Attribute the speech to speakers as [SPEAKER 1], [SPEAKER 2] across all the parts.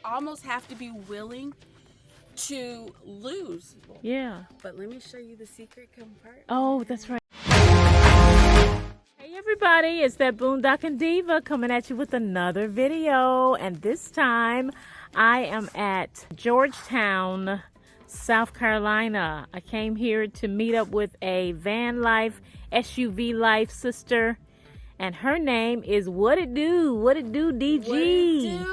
[SPEAKER 1] almost have to be willing to lose.
[SPEAKER 2] Yeah.
[SPEAKER 1] But let me show you the secret compartment.
[SPEAKER 2] Oh, that's right. Hey everybody, it's that Boondocking Diva coming at you with another video. And this time I am at Georgetown, South Carolina. I came here to meet up with a VanLife SUV life sister. And her name is WhatitDoDG.
[SPEAKER 1] What it do, baby?
[SPEAKER 2] Yeah.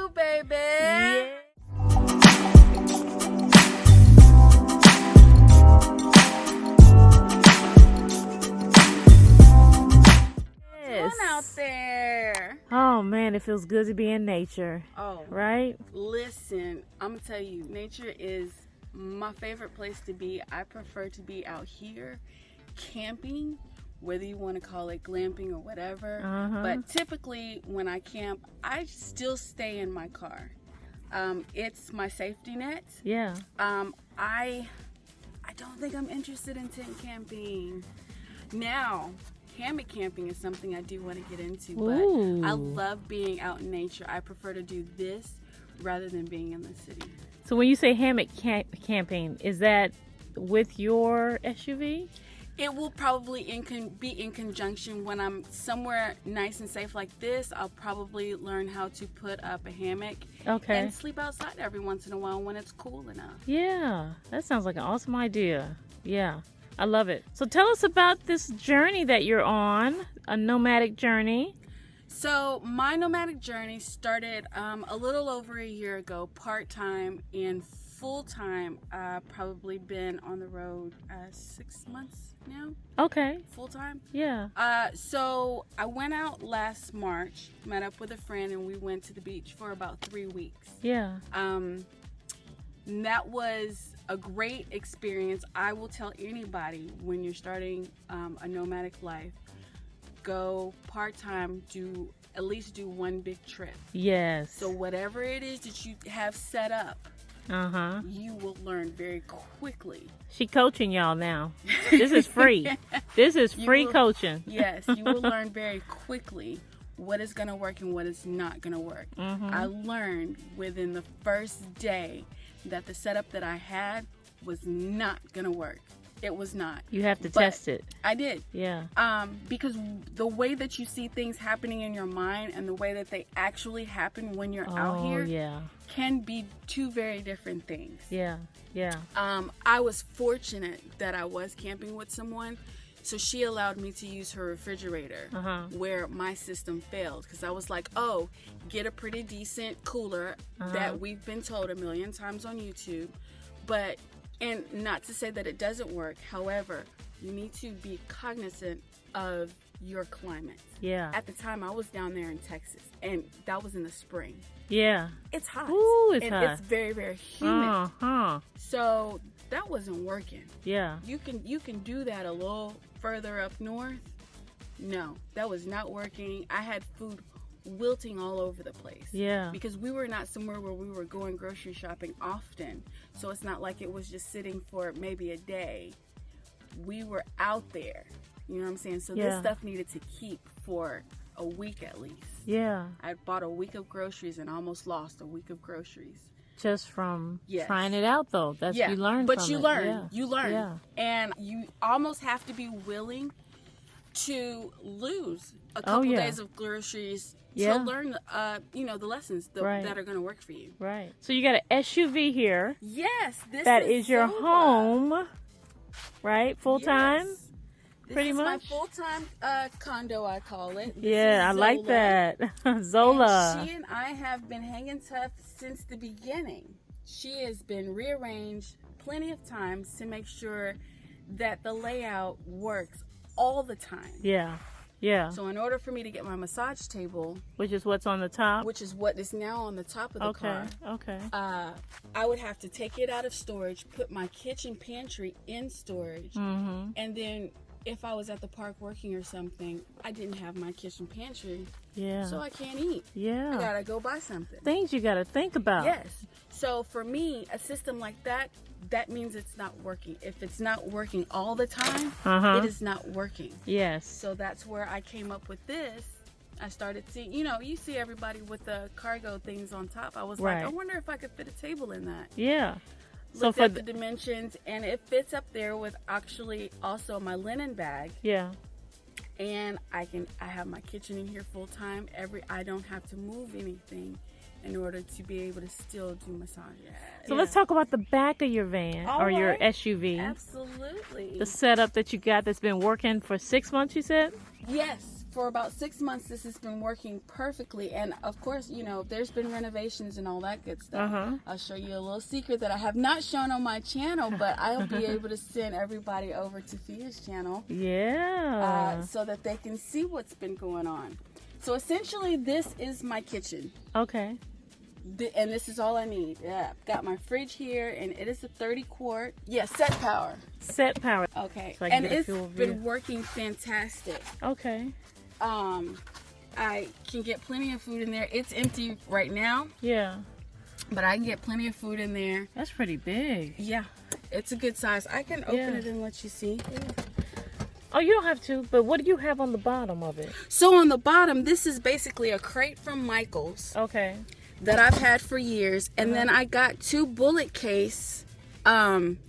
[SPEAKER 1] Out there.
[SPEAKER 2] Oh man, it feels good to be in nature.
[SPEAKER 1] Oh,
[SPEAKER 2] right?
[SPEAKER 1] Listen, I'm gonna tell you, nature is my favorite place to be. I prefer to be out here camping, whether you want to call it glamping or whatever. But typically when I camp, I still stay in my car. It's my safety net.
[SPEAKER 2] Yeah.
[SPEAKER 1] I don't think I'm interested in tent camping. Now, hammock camping is something I do want to get into, but
[SPEAKER 2] Ooh.
[SPEAKER 1] I love being out in nature. I prefer to do this rather than being in the city.
[SPEAKER 2] So when you say hammock camping, is that with your SUV?
[SPEAKER 1] It will probably be in conjunction when I'm somewhere nice and safe like this. I'll probably learn how to put up a hammock and sleep outside every once in a while when it's cool enough.
[SPEAKER 2] Yeah, that sounds like an awesome idea. Yeah. I love it. So tell us about this journey that you're on, a nomadic journey.
[SPEAKER 1] So my nomadic journey started a little over a year ago, part-time and full-time. I've probably been on the road 6 months now.
[SPEAKER 2] Okay.
[SPEAKER 1] Full-time.
[SPEAKER 2] Yeah.
[SPEAKER 1] So I went out last March, met up with a friend, and we went to the beach for about 3 weeks.
[SPEAKER 2] Yeah.
[SPEAKER 1] That was a great experience. I will tell anybody when you're starting a nomadic life, go part-time, at least do one big trip.
[SPEAKER 2] Yes.
[SPEAKER 1] So whatever it is that you have set up, you will learn very quickly.
[SPEAKER 2] She coaching y'all now. This is free. This is free coaching.
[SPEAKER 1] Yes, you will learn very quickly what is going to work and what is not going to work. I learned within the first day that the setup that I had was not gonna work. It was not.
[SPEAKER 2] You have to test it.
[SPEAKER 1] I did.
[SPEAKER 2] Yeah.
[SPEAKER 1] Because the way that you see things happening in your mind and the way that they actually happen when you're out here can be two very different things.
[SPEAKER 2] Yeah. Yeah.
[SPEAKER 1] I was fortunate that I was camping with someone, so she allowed me to use her refrigerator where my system failed. Because I was like, oh, get a pretty decent cooler that we've been told a million times on YouTube. But, and not to say that it doesn't work. However, you need to be cognizant of your climate.
[SPEAKER 2] Yeah.
[SPEAKER 1] At the time, I was down there in Texas, and that was in the spring.
[SPEAKER 2] Yeah.
[SPEAKER 1] It's hot.
[SPEAKER 2] Ooh, it's
[SPEAKER 1] and
[SPEAKER 2] hot.
[SPEAKER 1] It's very, very humid. So that wasn't working.
[SPEAKER 2] Yeah.
[SPEAKER 1] You can do that a little further up north. No, that was not working. I had food wilting all over the place.
[SPEAKER 2] Yeah.
[SPEAKER 1] Because we were not somewhere where we were going grocery shopping often. So it's not like it was just sitting for maybe a day. We were out there. You know what I'm saying? So this stuff needed to keep for a week at least.
[SPEAKER 2] Yeah.
[SPEAKER 1] I bought a week of groceries and almost lost a week of groceries.
[SPEAKER 2] Just from trying it out, though. That's you learn from it.
[SPEAKER 1] You learn.
[SPEAKER 2] Yeah.
[SPEAKER 1] You learn.
[SPEAKER 2] Yeah.
[SPEAKER 1] And you almost have to be willing to lose a couple days of groceries to learn, the lessons that are going to work for you.
[SPEAKER 2] Right. So you got an SUV here.
[SPEAKER 1] Yes.
[SPEAKER 2] That is your
[SPEAKER 1] Zola.
[SPEAKER 2] home, right? Full time?
[SPEAKER 1] Yes.
[SPEAKER 2] Pretty much.
[SPEAKER 1] This is my full-time condo, I call it.
[SPEAKER 2] I like that. Zola.
[SPEAKER 1] And she and I have been hanging tough since the beginning. She has been rearranged plenty of times to make sure that the layout works all the time.
[SPEAKER 2] Yeah. Yeah.
[SPEAKER 1] So in order for me to get my massage table,
[SPEAKER 2] which is what's on the top,
[SPEAKER 1] which is what is now on the top of the car, I would have to take it out of storage, put my kitchen pantry in storage, and then if I was at the park working or something, I didn't have my kitchen pantry, so I can't eat.
[SPEAKER 2] Yeah.
[SPEAKER 1] I gotta go buy something.
[SPEAKER 2] Things you gotta think about.
[SPEAKER 1] Yes. So for me, a system like that means it's not working. If it's not working all the time, it is not working.
[SPEAKER 2] Yes.
[SPEAKER 1] So that's where I came up with this, I started seeing, you see everybody with the cargo things on top. I was like, I wonder if I could fit a table in that.
[SPEAKER 2] Yeah.
[SPEAKER 1] Looked at the dimensions, and it fits up there with actually also my linen bag.
[SPEAKER 2] Yeah.
[SPEAKER 1] And I have my kitchen in here full time. I don't have to move anything in order to be able to still do massages.
[SPEAKER 2] So let's talk about the back of your van your SUV.
[SPEAKER 1] Absolutely.
[SPEAKER 2] The setup that you got that's been working for 6 months, you said?
[SPEAKER 1] Yes. For about 6 months, this has been working perfectly. And of course, there's been renovations and all that good stuff. I'll show you a little secret that I have not shown on my channel, but I'll be able to send everybody over to Fia's channel.
[SPEAKER 2] Yeah.
[SPEAKER 1] So that they can see what's been going on. So essentially, this is my kitchen.
[SPEAKER 2] Okay.
[SPEAKER 1] And this is all I need. Yeah, I've got my fridge here, and it is a 30 quart. Yeah, set power.
[SPEAKER 2] Set power.
[SPEAKER 1] Okay.
[SPEAKER 2] So
[SPEAKER 1] and it's been working fantastic.
[SPEAKER 2] Okay.
[SPEAKER 1] I can get plenty of food in there. It's empty right now.
[SPEAKER 2] Yeah.
[SPEAKER 1] But I can get plenty of food in there.
[SPEAKER 2] That's pretty big.
[SPEAKER 1] Yeah. It's a good size. I can open it and let you see.
[SPEAKER 2] Yeah. Oh, you don't have to, but what do you have on the bottom of it?
[SPEAKER 1] So on the bottom, this is basically a crate from Michael's.
[SPEAKER 2] Okay.
[SPEAKER 1] That I've had for years. And then I got 2 bullet case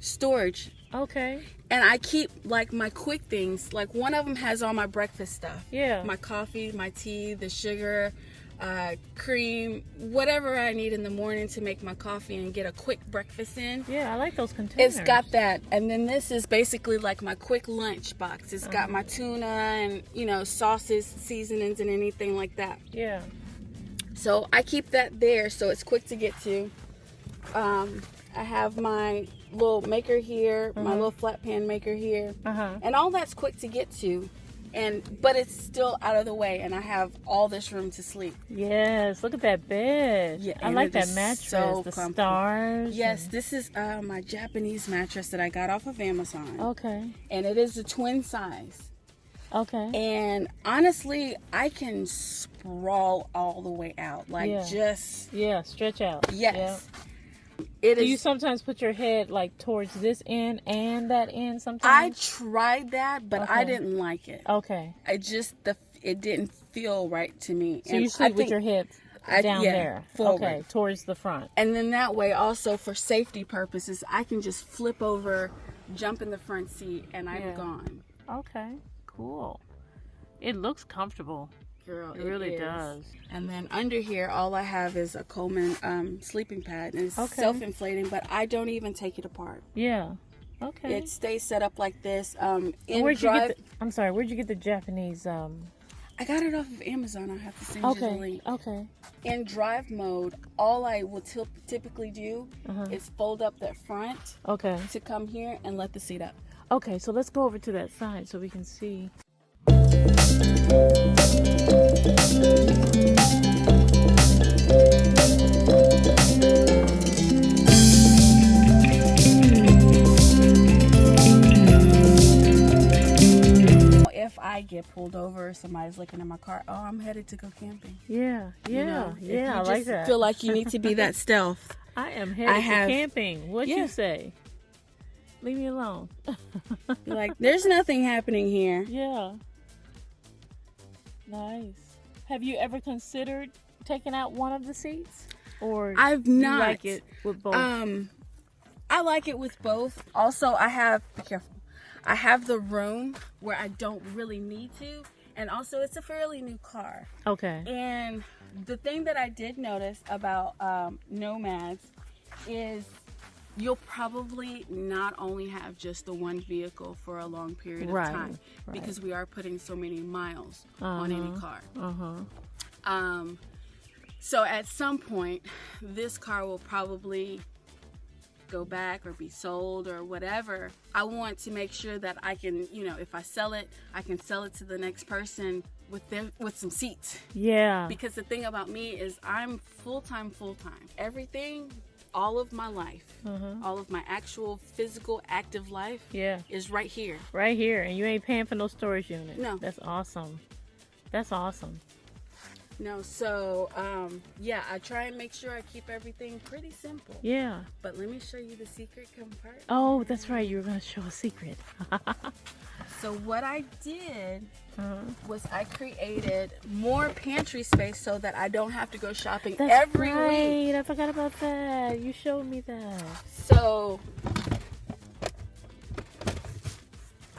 [SPEAKER 1] storage.
[SPEAKER 2] Okay.
[SPEAKER 1] And I keep like my quick things. Like one of them has all my breakfast stuff.
[SPEAKER 2] Yeah.
[SPEAKER 1] My coffee, my tea, the sugar, cream, whatever I need in the morning to make my coffee and get a quick breakfast in.
[SPEAKER 2] Yeah, I like those containers.
[SPEAKER 1] It's got that. And then this is basically like my quick lunch box. It's got my tuna and, sauces, seasonings, and anything like that.
[SPEAKER 2] Yeah.
[SPEAKER 1] So I keep that there so it's quick to get to. I have my little maker here, my little flat pan maker here, and all that's quick to get to, but it's still out of the way, and I have all this room to sleep.
[SPEAKER 2] Yes, look at that bed. Yeah, I like that mattress.
[SPEAKER 1] So
[SPEAKER 2] the stars.
[SPEAKER 1] Yes, this is my Japanese mattress that I got off of Amazon.
[SPEAKER 2] Okay.
[SPEAKER 1] And it is a twin size.
[SPEAKER 2] Okay.
[SPEAKER 1] And honestly, I can sprawl all the way out,
[SPEAKER 2] stretch out.
[SPEAKER 1] Yes.
[SPEAKER 2] Yeah.
[SPEAKER 1] Do
[SPEAKER 2] you sometimes put your head like towards this end and that end sometimes?
[SPEAKER 1] I tried that, but I didn't like it.
[SPEAKER 2] Okay.
[SPEAKER 1] It didn't feel right to me.
[SPEAKER 2] So you sleep with your head down there.
[SPEAKER 1] Forward.
[SPEAKER 2] Okay, towards the front.
[SPEAKER 1] And then that way also for safety purposes, I can just flip over, jump in the front seat, and I'm gone.
[SPEAKER 2] Okay, cool. It looks comfortable.
[SPEAKER 1] Girl,
[SPEAKER 2] it really does.
[SPEAKER 1] And then under here, all I have is a Coleman sleeping pad. And it's self-inflating, but I don't even take it apart.
[SPEAKER 2] Yeah. Okay.
[SPEAKER 1] It stays set up like this.
[SPEAKER 2] I'm sorry, where'd you get the Japanese?
[SPEAKER 1] I got it off of Amazon. I have to send you the link.
[SPEAKER 2] Okay.
[SPEAKER 1] In drive mode, all I will typically do is fold up that front to come here and let the seat up.
[SPEAKER 2] Okay, so let's go over to that side so we can see.
[SPEAKER 1] If I get pulled over, somebody's looking at my car, I'm headed to go camping.
[SPEAKER 2] Yeah, I like that.
[SPEAKER 1] Feel like you need to be that stealth.
[SPEAKER 2] I am headed to camping. What you say? Leave me alone.
[SPEAKER 1] Like, there's nothing happening here.
[SPEAKER 2] Yeah. Nice. Have you ever considered taking out one of the seats? Or
[SPEAKER 1] I've not.
[SPEAKER 2] You like it with both?
[SPEAKER 1] I like it with both. Also, I have the room where I don't really need to. And also, it's a fairly new car.
[SPEAKER 2] Okay.
[SPEAKER 1] And the thing that I did notice about Nomads is you'll probably not only have just the one vehicle for a long period of time because we are putting so many miles on any car. So at some point, this car will probably go back or be sold or whatever. I want to make sure that I can, if I sell it, I can sell it to the next person with some seats.
[SPEAKER 2] Yeah.
[SPEAKER 1] Because the thing about me is I'm full-time. Everything, all of my life, all of my actual physical active life is right here.
[SPEAKER 2] Right here. And you ain't paying for no storage unit.
[SPEAKER 1] No.
[SPEAKER 2] That's awesome.
[SPEAKER 1] No, so yeah, I try and make sure I keep everything pretty simple.
[SPEAKER 2] Yeah.
[SPEAKER 1] But let me show you the secret compartment.
[SPEAKER 2] Oh, that's right. You were going to show a secret.
[SPEAKER 1] So what I did was I created more pantry space so that I don't have to go shopping every week.
[SPEAKER 2] I forgot about that. You showed me that.
[SPEAKER 1] So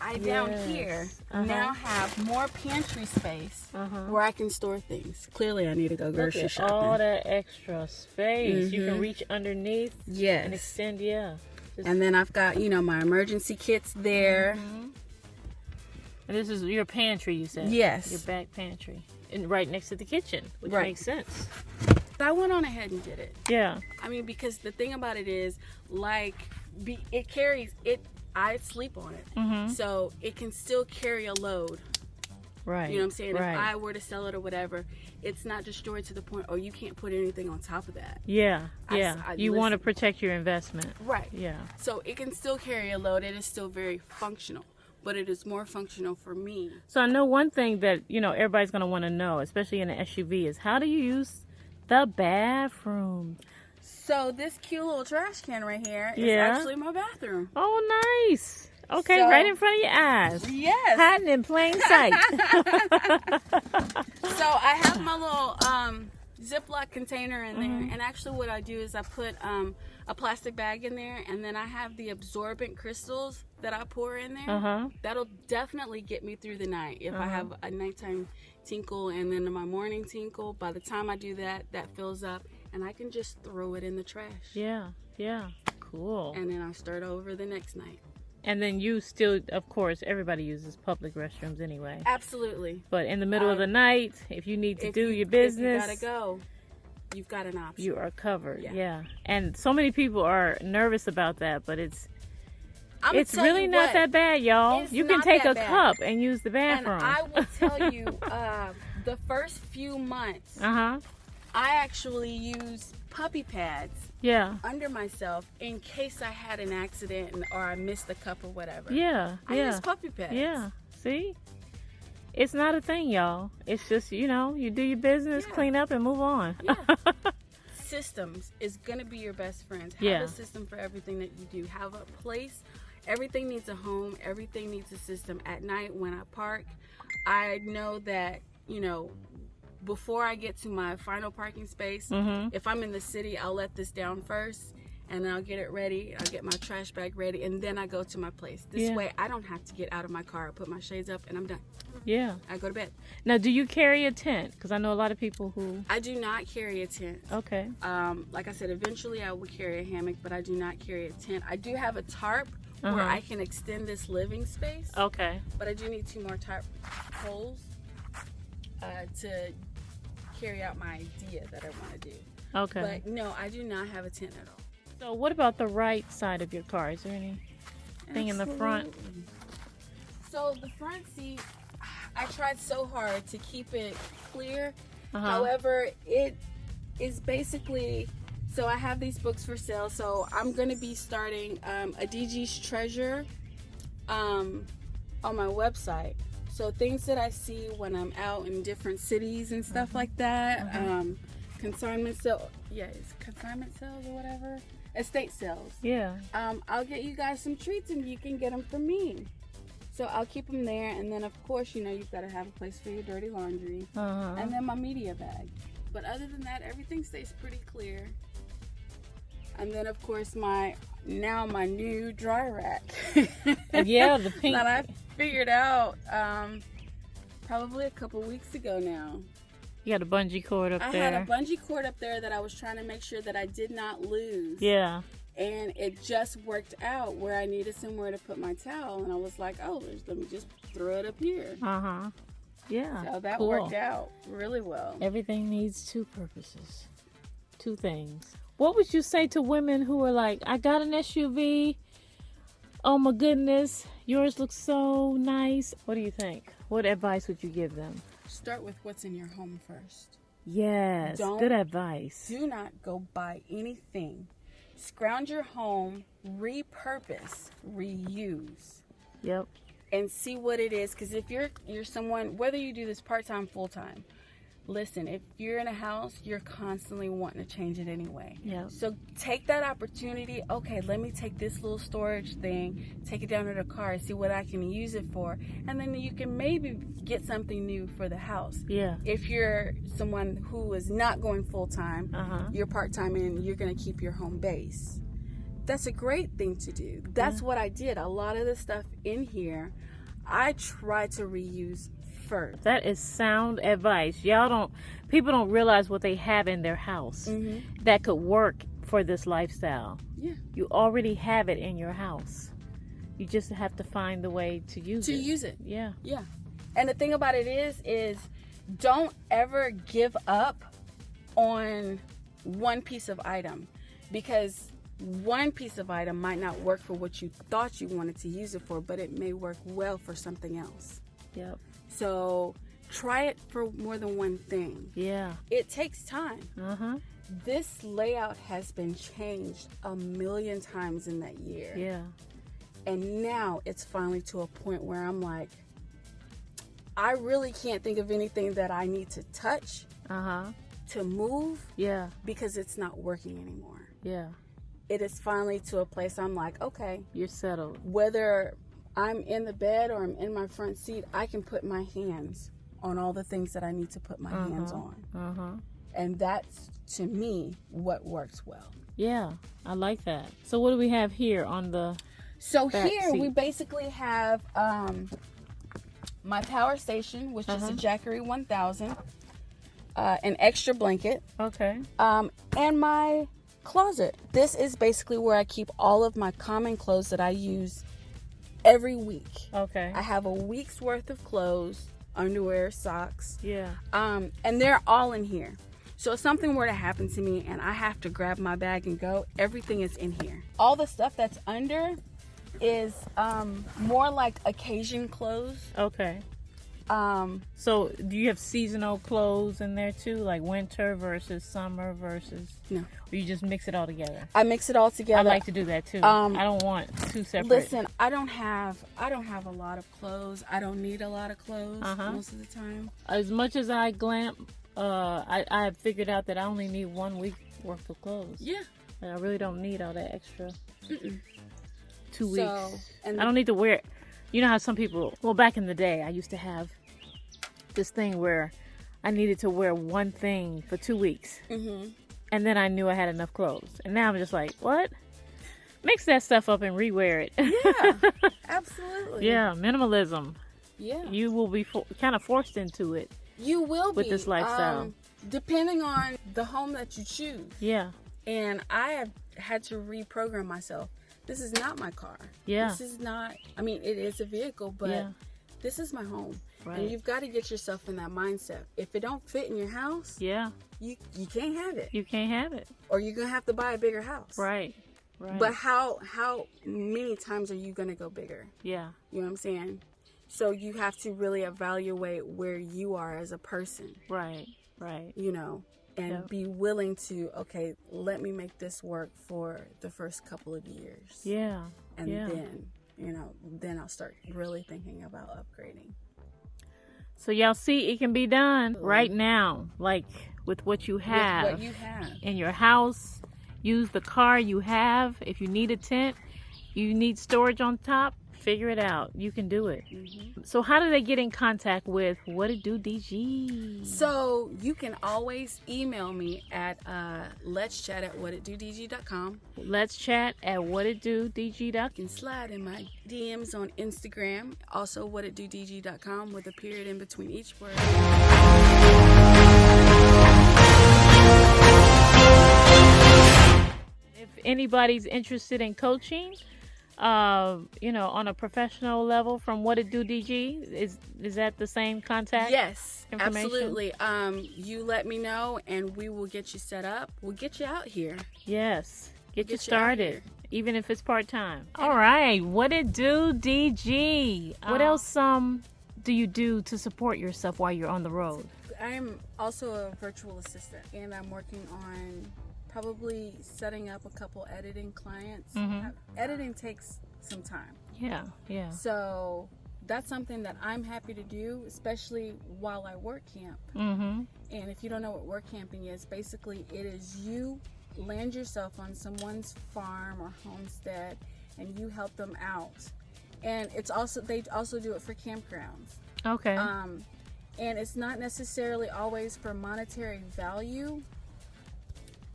[SPEAKER 1] I down here now have more pantry space where I can store things. Clearly I need to go grocery shopping.
[SPEAKER 2] All that extra space. You can reach underneath and extend,
[SPEAKER 1] And then I've got, you know, my emergency kits there.
[SPEAKER 2] And this is your pantry, you said?
[SPEAKER 1] Yes.
[SPEAKER 2] Your back pantry. And right next to the kitchen, which makes sense.
[SPEAKER 1] I went on ahead and did it.
[SPEAKER 2] Yeah.
[SPEAKER 1] I mean, because the thing about it is, like, I sleep on it. So it can still carry a load.
[SPEAKER 2] Right.
[SPEAKER 1] You know what I'm saying? If I were to sell it or whatever, it's not destroyed to the point, oh, you can't put anything on top of that.
[SPEAKER 2] Yeah. You want to protect your investment.
[SPEAKER 1] Right.
[SPEAKER 2] Yeah.
[SPEAKER 1] So it can still carry a load. It is still very functional. But it is more functional for me.
[SPEAKER 2] So I know one thing that, you know, everybody's going to want to know, especially in an SUV, is how do you use the bathroom?
[SPEAKER 1] So this cute little trash can right here is actually my bathroom.
[SPEAKER 2] Oh, nice. Okay, right in front of your eyes.
[SPEAKER 1] Yes.
[SPEAKER 2] Hiding in plain sight.
[SPEAKER 1] So I have my little Ziploc container in there. And actually what I do is I put a plastic bag in there. And then I have the absorbent crystals that I pour in there. That'll definitely get me through the night. If I have a nighttime tinkle and then my morning tinkle, by the time I do that, that fills up. And I can just throw it in the trash.
[SPEAKER 2] Yeah. Cool.
[SPEAKER 1] And then I start over the next night.
[SPEAKER 2] And then you still, of course, everybody uses public restrooms anyway.
[SPEAKER 1] Absolutely.
[SPEAKER 2] But in the middle of the night, if you need to do your business,
[SPEAKER 1] if you gotta go, you've got an option.
[SPEAKER 2] You are covered. Yeah. And so many people are nervous about that, but it's really not that bad, y'all. You can take a cup and use the bathroom.
[SPEAKER 1] And I will tell you, the first few months, I actually used puppy pads under myself in case I had an accident or I missed a cup or whatever. I use puppy pads.
[SPEAKER 2] Yeah. See? It's not a thing, y'all. It's just, you know, you do your business, clean up, and move on.
[SPEAKER 1] Systems is going to be your best friend. Have a system for everything that you do. Have a place. Everything needs a home. Everything needs a system. At night when I park, I know that, you know, before I get to my final parking space, if I'm in the city, I'll let this down first and I'll get it ready. I'll get my trash bag ready and then I go to my place. This way I don't have to get out of my car. I put my shades up and I'm done. I go to bed.
[SPEAKER 2] Now, do you carry a tent? Because I know a lot of people who...
[SPEAKER 1] I do not carry a tent.
[SPEAKER 2] Okay.
[SPEAKER 1] Like I said, eventually I would carry a hammock, but I do not carry a tent. I do have a tarp where I can extend this living space.
[SPEAKER 2] Okay.
[SPEAKER 1] But I do need 2 more tarp poles to carry out my idea that I want to do.
[SPEAKER 2] Okay.
[SPEAKER 1] But no, I do not have a tent at all.
[SPEAKER 2] So what about the right side of your car? Is there anything in the front?
[SPEAKER 1] So the front seat, I tried so hard to keep it clear. However, it is basically, so I have these books for sale. So I'm going to be starting a DG's Treasure on my website. So things that I see when I'm out in different cities and stuff like that. Consignment sale, it's consignment sales or whatever. Estate sales. I'll get you guys some treats and you can get them from me. So I'll keep them there, and then of course, you know, you've got to have a place for your dirty laundry, and then my media bag. But other than that, everything stays pretty clear. And then of course my new dry rack.
[SPEAKER 2] The pink
[SPEAKER 1] that I figured out probably a couple weeks ago now.
[SPEAKER 2] You had a bungee cord up there.
[SPEAKER 1] I had a bungee cord up there that I was trying to make sure that I did not lose. And it just worked out where I needed somewhere to put my towel. And I was like, oh, let me just throw it up here. So that worked out really well.
[SPEAKER 2] Everything needs 2 purposes. 2 things. What would you say to women who are like, I got an SUV. Oh my goodness, yours looks so nice. What do you think? What advice would you give them?
[SPEAKER 1] Start with what's in your home first.
[SPEAKER 2] Yes, good advice.
[SPEAKER 1] Do not go buy anything. Scrounge your home, repurpose, reuse. And see what it is. Because if you're someone, whether you do this part-time, full-time, listen, if you're in a house, you're constantly wanting to change it anyway.
[SPEAKER 2] Yeah.
[SPEAKER 1] So take that opportunity. Okay, let me take this little storage thing, take it down to the car, see what I can use it for, and then you can maybe get something new for the house.
[SPEAKER 2] Yeah.
[SPEAKER 1] If you're someone who is not going full time, you're part time, and you're going to keep your home base. That's a great thing to do. That's what I did. A lot of the stuff in here, I try to reuse first.
[SPEAKER 2] That is sound advice. People don't realize what they have in their house that could work for this lifestyle.
[SPEAKER 1] Yeah.
[SPEAKER 2] You already have it in your house. You just have to find the way to use it. Yeah.
[SPEAKER 1] Yeah. And the thing about it is don't ever give up on one piece of item, because one piece of item might not work for what you thought you wanted to use it for, but it may work well for something else.
[SPEAKER 2] Yep.
[SPEAKER 1] So try it for more than one thing.
[SPEAKER 2] Yeah.
[SPEAKER 1] It takes time. This layout has been changed 1,000,000 times in that year.
[SPEAKER 2] Yeah.
[SPEAKER 1] And now it's finally to a point where I'm like, I really can't think of anything that I need to touch, to move, because it's not working anymore.
[SPEAKER 2] Yeah.
[SPEAKER 1] It is finally to a place I'm like, okay,
[SPEAKER 2] you're settled.
[SPEAKER 1] Whether I'm in the bed or I'm in my front seat, I can put my hands on all the things that I need to put my hands on. And that's, to me, what works well.
[SPEAKER 2] Yeah, I like that. So what do we have here on the
[SPEAKER 1] here
[SPEAKER 2] seat?
[SPEAKER 1] We basically have my power station, which is a Jackery 1000, an extra blanket, and my closet. This is basically where I keep all of my common clothes that I use every week. I have a week's worth of clothes, underwear, socks. And they're all in here. So if something were to happen to me and I have to grab my bag and go, everything is in here. All the stuff that's under is more like occasion clothes.
[SPEAKER 2] So do you have seasonal clothes in there too, like winter versus summer versus?
[SPEAKER 1] No.
[SPEAKER 2] Or you just mix it all together?
[SPEAKER 1] I mix it all together.
[SPEAKER 2] I like to do that too. I don't want two separate.
[SPEAKER 1] Listen, I don't have a lot of clothes. I don't need a lot of clothes most of the time.
[SPEAKER 2] As much as I glamp, I have figured out that I only need 1 week worth of clothes.
[SPEAKER 1] Yeah.
[SPEAKER 2] And I really don't need all that extra. 2 weeks. I don't need to wear. You know how some people, well, back in the day, I used to have this thing where I needed to wear one thing for 2 weeks. And then I knew I had enough clothes. And now I'm just like, what? Mix that stuff up and rewear it.
[SPEAKER 1] Yeah, absolutely.
[SPEAKER 2] Yeah, minimalism.
[SPEAKER 1] Yeah.
[SPEAKER 2] You will be kind of forced into it.
[SPEAKER 1] You will
[SPEAKER 2] with this lifestyle.
[SPEAKER 1] Depending on the home that you choose.
[SPEAKER 2] Yeah.
[SPEAKER 1] And I have had to reprogram myself. This is not my car.
[SPEAKER 2] Yeah.
[SPEAKER 1] This is not, I mean, it is a vehicle, but this is my home.
[SPEAKER 2] Right.
[SPEAKER 1] And you've got to get yourself in that mindset. If it don't fit in your house, you can't have it.
[SPEAKER 2] You can't have it.
[SPEAKER 1] Or you're going to have to buy a bigger house.
[SPEAKER 2] Right. Right.
[SPEAKER 1] But how many times are you going to go bigger?
[SPEAKER 2] Yeah.
[SPEAKER 1] You know what I'm saying? So you have to really evaluate where you are as a person.
[SPEAKER 2] Right. Right.
[SPEAKER 1] You know, and be willing to, okay, let me make this work for the first couple of years.
[SPEAKER 2] Yeah.
[SPEAKER 1] And then, you know, then I'll start really thinking about upgrading.
[SPEAKER 2] So y'all see, it can be done right now, like with what you have.
[SPEAKER 1] With what you have. In
[SPEAKER 2] your house. Use the car you have. If you need a tent, you need storage on top, figure it out. You can do it. So how do they get in contact with WhatitDoDG?
[SPEAKER 1] So you can always email me at let's chat at WhatitDoDG.com.
[SPEAKER 2] Let's chat at WhatitDoDG.com.
[SPEAKER 1] You can slide in my DMs on Instagram, also WhatitDoDG.com, with a period in between each word.
[SPEAKER 2] If anybody's interested in coaching, you know, on a professional level from WhatitDoDG, is that the same contact?
[SPEAKER 1] Yes, absolutely. You let me know and we will get you set up. We'll get you out here.
[SPEAKER 2] Yes, get you started, even if it's part-time. All right, WhatitDoDG. What else do you do to support yourself while you're on the road?
[SPEAKER 1] I'm also a virtual assistant, and I'm working on probably setting up a couple editing clients. Editing takes some time.
[SPEAKER 2] Yeah.
[SPEAKER 1] So that's something that I'm happy to do, especially while I work camp. And if you don't know what work camping is, basically it is you land yourself on someone's farm or homestead and you help them out. And it's also, they also do it for campgrounds.
[SPEAKER 2] Okay.
[SPEAKER 1] And it's not necessarily always for monetary value,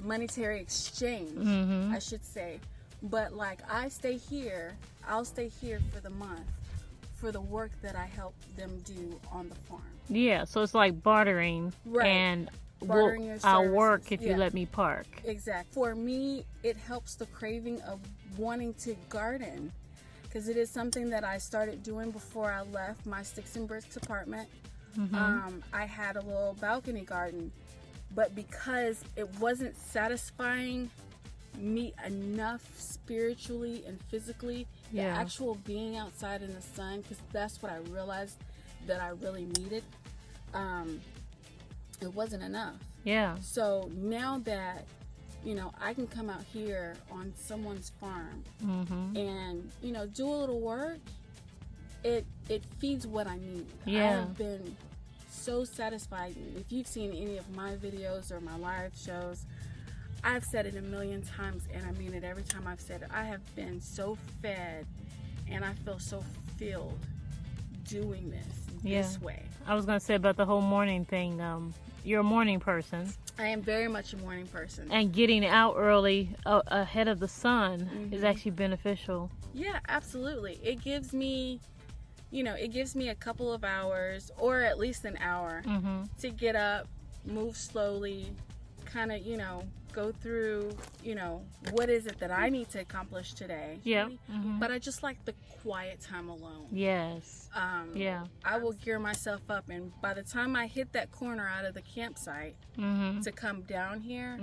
[SPEAKER 1] monetary exchange, I should say. But like I'll stay here for the month for the work that I help them do on the farm.
[SPEAKER 2] Yeah, so it's like bartering.
[SPEAKER 1] Right.
[SPEAKER 2] And
[SPEAKER 1] Bartering your
[SPEAKER 2] I'll
[SPEAKER 1] services.
[SPEAKER 2] work if you let me park.
[SPEAKER 1] Exactly. For me, it helps the craving of wanting to garden, because it is something that I started doing before I left my sticks and bricks apartment. I had a little balcony garden, but because it wasn't satisfying me enough spiritually and physically, the actual being outside in the sun, because that's what I realized that I really needed, it wasn't enough.
[SPEAKER 2] Yeah.
[SPEAKER 1] So now that, you know, I can come out here on someone's farm and, you know, do a little work, it feeds what I need.
[SPEAKER 2] Yeah.
[SPEAKER 1] I have been so satisfied. If you've seen any of my videos or my live shows, I've said it a million times, and I mean it every time I've said it. I have been so fed, and I feel so filled doing this way.
[SPEAKER 2] I was going to say about the whole morning thing. You're a morning person.
[SPEAKER 1] I am very much a morning person.
[SPEAKER 2] And getting out early ahead of the sun is actually beneficial.
[SPEAKER 1] Yeah, absolutely. It gives me, you know, it gives me a couple of hours, or at least an hour, to get up, move slowly, kind of, you know, go through, you know, what is it that I need to accomplish today.
[SPEAKER 2] Yeah.
[SPEAKER 1] But I just like the quiet time alone.
[SPEAKER 2] Yes.
[SPEAKER 1] I will gear myself up, and by the time I hit that corner out of the campsite to come down here,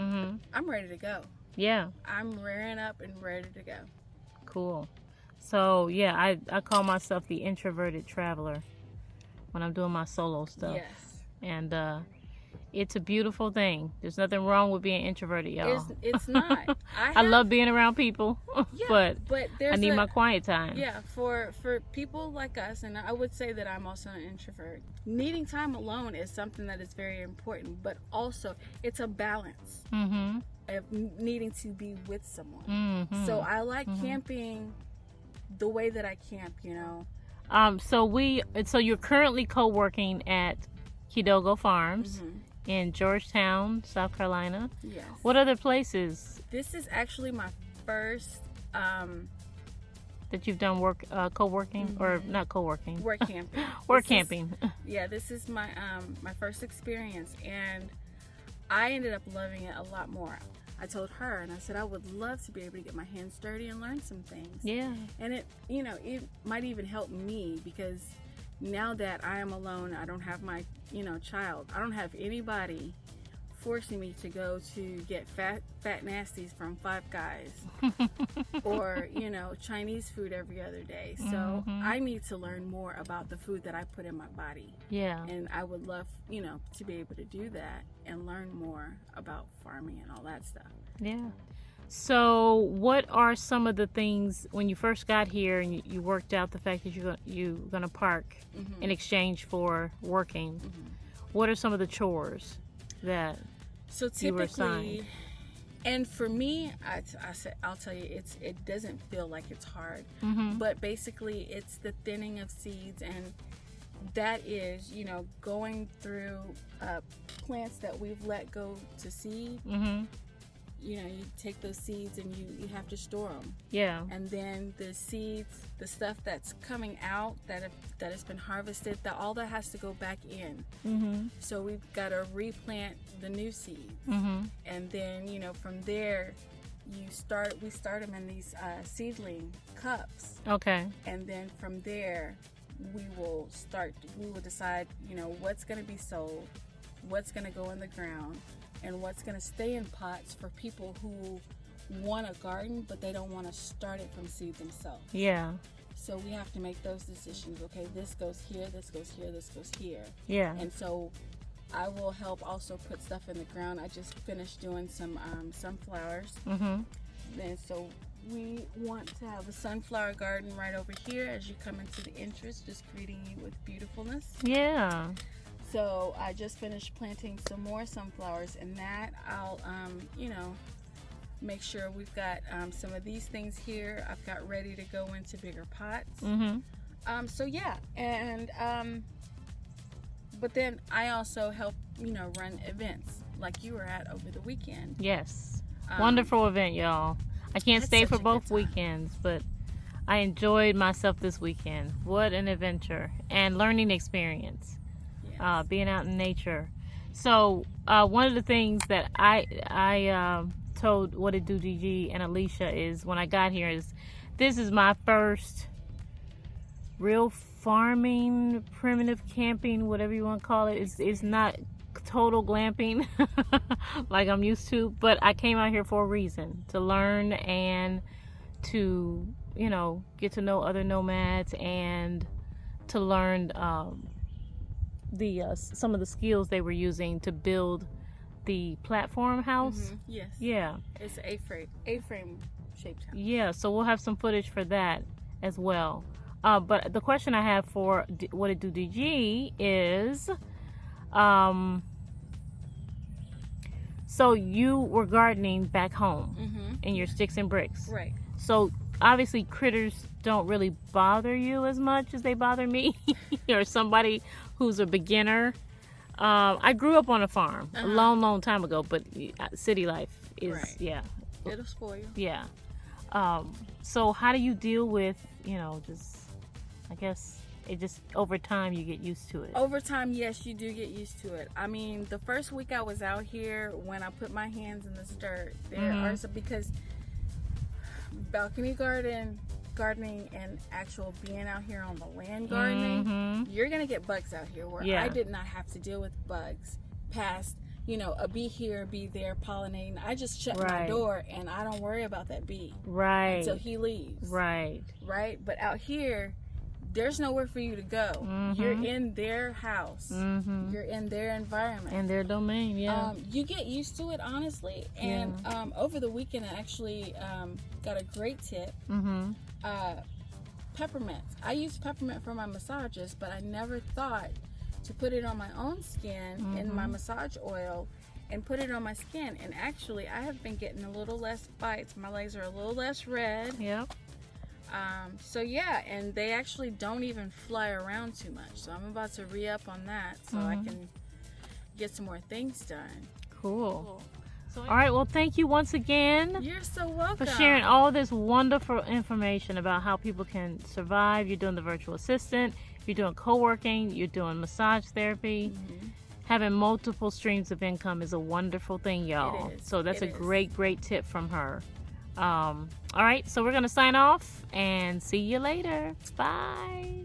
[SPEAKER 1] I'm ready to go.
[SPEAKER 2] Yeah.
[SPEAKER 1] I'm rearing up and ready to go.
[SPEAKER 2] Cool. So, yeah, I call myself the introverted traveler when I'm doing my solo stuff.
[SPEAKER 1] Yes.
[SPEAKER 2] And it's a beautiful thing. There's nothing wrong with being introverted, y'all.
[SPEAKER 1] It's not.
[SPEAKER 2] I love being around people, but I need my quiet time.
[SPEAKER 1] Yeah, for people like us, and I would say that I'm also an introvert, needing time alone is something that is very important, but also it's a balance of needing to be with someone. So I like camping the way that I camp, you know.
[SPEAKER 2] So you're currently co-working at Kidogo Farms in Georgetown, South Carolina.
[SPEAKER 1] Yes.
[SPEAKER 2] What other places?
[SPEAKER 1] This is actually my first
[SPEAKER 2] that you've done co-working or not co-working?
[SPEAKER 1] Work camping.
[SPEAKER 2] Camping.
[SPEAKER 1] Yeah, this is my my first experience, and I ended up loving it a lot more. I told her, and I said I would love to be able to get my hands dirty and learn some things.
[SPEAKER 2] Yeah.
[SPEAKER 1] And it, you know, it might even help me, because now that I am alone, I don't have my, you know, child. I don't have anybody forcing me to go to get fat nasties from Five Guys or, you know, Chinese food every other day. So I need to learn more about the food that I put in my body.
[SPEAKER 2] Yeah.
[SPEAKER 1] And I would love, you know, to be able to do that and learn more about farming and all that stuff.
[SPEAKER 2] Yeah. So what are some of the things when you first got here and you worked out the fact that you're going to park in exchange for working? What are some of the chores that you were assigned?
[SPEAKER 1] And for me, I'll tell you, it doesn't feel like it's hard, but basically it's the thinning of seeds, and that is, you know, going through plants that we've let go to seed. You know, you take those seeds and you have to store them. Yeah. And then the seeds, the stuff that's coming out that has been harvested, all that has to go back in. So we've got to replant the new seeds. And then, you know, from there, we start them in these seedling cups.
[SPEAKER 2] Okay.
[SPEAKER 1] And then from there, we will decide, you know, what's going to be sold, what's going to go in the ground, and what's going to stay in pots for people who want a garden but they don't want to start it from seed themselves.
[SPEAKER 2] Yeah.
[SPEAKER 1] So we have to make those decisions. Okay, this goes here, this goes here, this goes here.
[SPEAKER 2] Yeah.
[SPEAKER 1] And so I will help also put stuff in the ground. I just finished doing some sunflowers. then so we want to have a sunflower garden right over here as you come into the entrance, just greeting you with beautifulness.
[SPEAKER 2] Yeah.
[SPEAKER 1] So I just finished planting some more sunflowers, and that I'll, make sure we've got some of these things here. I've got ready to go into bigger pots. So yeah, and but then I also help, run events like you were at over the weekend.
[SPEAKER 2] Yes. Wonderful event, y'all. I can't stay for both weekends, but I enjoyed myself this weekend. What an adventure and learning experience. Yes. Being out in nature. So one of the things that I told WhatitDoDG and Alicia is when I got here is this is my first real farming, primitive camping, whatever you want to call it. It's not total glamping like I'm used to, but I came out here for a reason, to learn and to get to know other nomads and to learn some of the skills they were using to build the platform house.
[SPEAKER 1] Yes.
[SPEAKER 2] Yeah.
[SPEAKER 1] It's an A-frame shaped house.
[SPEAKER 2] Yeah, so we'll have some footage for that as well. But the question I have for WhatitDoDG is, so you were gardening back home in your sticks and bricks.
[SPEAKER 1] Right.
[SPEAKER 2] So obviously critters don't really bother you as much as they bother me or somebody who's a beginner. I grew up on a farm a long time ago, but city life is, yeah.
[SPEAKER 1] It'll spoil you.
[SPEAKER 2] Yeah. So how do you deal with, I guess it just, over time you get used to it.
[SPEAKER 1] Over time, yes, you do get used to it. I mean, the first week I was out here, when I put my hands in this dirt, there are some, because balcony gardening and actual being out here on the land gardening, you're gonna get bugs out here where I did not have to deal with bugs past a bee here, a bee there, pollinating. I just shut my door and I don't worry about that bee until he leaves. Right. But out here, there's nowhere for you to go. You're in their house. You're in their environment.
[SPEAKER 2] And their domain, yeah.
[SPEAKER 1] You get used to it, honestly. And over the weekend, I actually got a great tip. Peppermint. I use peppermint for my massages, but I never thought to put it on my own skin in my massage oil and put it on my skin. And actually, I have been getting a little less bites. My legs are a little less red.
[SPEAKER 2] Yep.
[SPEAKER 1] So yeah, and they actually don't even fly around too much. So I'm about to re-up on that so I can get some more things done.
[SPEAKER 2] Cool. So, all right, well, thank you once again.
[SPEAKER 1] You're so welcome.
[SPEAKER 2] For sharing all this wonderful information about how people can survive. You're doing the virtual assistant, you're doing co-working, you're doing massage therapy. Having multiple streams of income is a wonderful thing, y'all. So that's a great tip from her. All right, so we're gonna sign off and see you later. Bye.